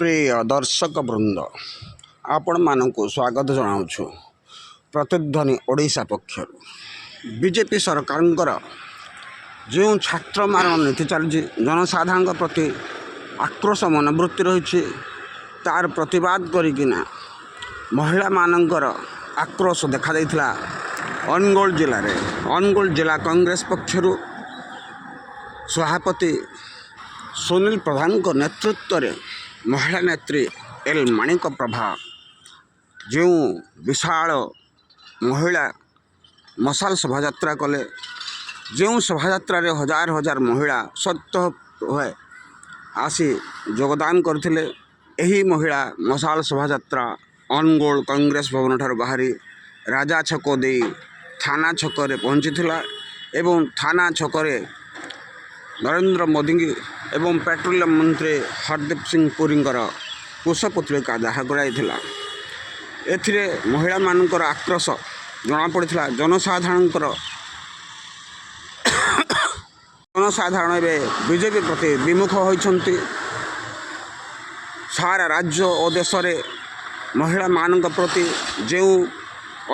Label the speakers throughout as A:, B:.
A: प्रिय दर्शक वृंद आपण मानक स्वागत जनावु प्रतिध्वनि ओडिशा पक्षर बीजेपी सरकार जो छात्र मारण नीति चली जनसाधारण प्रति आक्रोश मनोवृत्ति रही तार प्रतिवाद करना महिला मानकर आक्रोश देखा अनुगोल जिले में अनुगोल जिला कांग्रेस पक्षर सभापति सुनील प्रधान नेतृत्व में महिला नेत्री एल माणिक प्रभा जो विशाल महिला मशाल शोभा कले जो शोभा हजार हजार महिला सत्य हुए आसी योगदान करथिले। एही महिला मशाल शोभा अनुगोल कांग्रेस भवन ठार बाहरी राजा छक दे थाना छकरे पहुँची एवं थाना छकरे नरेंद्र मोदी एवं पेट्रोलियम मंत्री हरदीप सिंह पुरींकर कुशपुतलिका दाह कराई एथिरे महिला मानकर आक्रोश जना पड़ा जनसाधारण एवं बीजेपी प्रति विमुख होती सारा राज्य और देश में महिला मान प्रति जो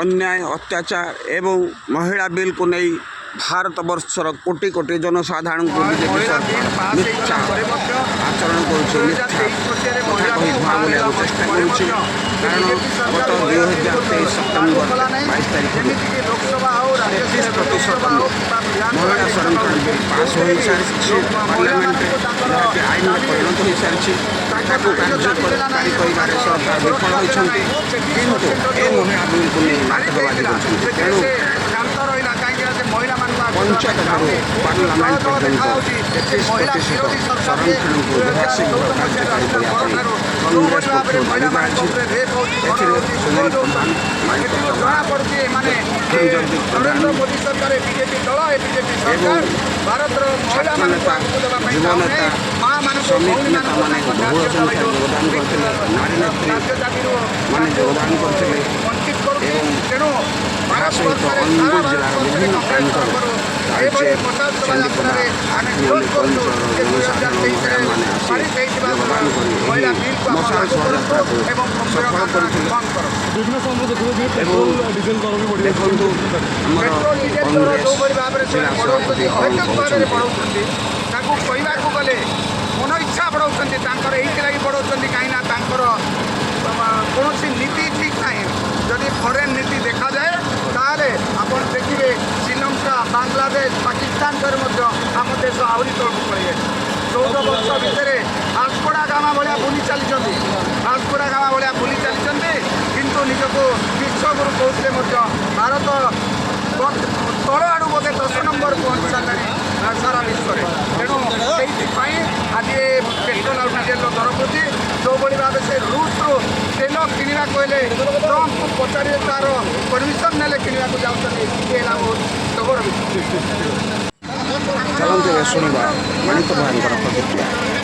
A: अन्याय अत्याचार एवं महिला बिल को नहीं भारत वर्षर कोटि कोटि जनसाधारण को मिथ्या आचरण चेष्टा कारण गत 2023 सेप्टेम्बर 22 तारीख 33% महिला संरक्षण बिल पास हो सारी पार्लियामेंट जहाँकि आईन में परिणत हो सारी कार्यकारी कर सरकार विफल होती किंतु ए महिला बिल को नहीं नाटकबाजी तेणु पंचायत ठारू पार्लियामेंट पर्यंत 33% संरक्षण को यथाशीघ्र कार्यकारी करने कांग्रेस पक्ष दावी कर सुनील प्रधान माणिक छात्र नेता युवा नेता श्रमिक नेता मैंने बहु संख्या योगदान करते नारी नेत्री मैंने योगदान करते सहित अनुगोल जिलार विभिन्न प्रांतर चंडीपड़ा आखिरी कंचर जनसाधारण महिला मैंने आसी योगदान कर मशाल शोभा को सफल करते देखु आमर कांग्रेस जिला सभापति
B: गले मन इच्छा बढ़ाऊँ यही बढ़ाऊँ कहीं कौन नीति ठीक ना जदि फरेन नीति देखा जाए ताले आपण देखिए श्रीलंका बांग्लादेश पाकिस्तान पर आम देश आहरी तौक पड़े 14 वर्ष भितर आल्सकोड़ा गामा भाया बुली चली आल्सकोड़ा गामा भाया बुली चली किंतु निजक विश्वगुरु कहते भारत तल आड़ू बोधे 10 नंबर पहुँच सारा सारा विश्व में तेणु से आज पेट्रोल और डिजेल दर वृद्धि जो भाव से रूट्रु तेल किणवा कहले ट्रम्प को पचारे तार परमिशन ने किणवा जाऊँगी
A: चलते शुणा माणिक भाई प्रतिक्रिया।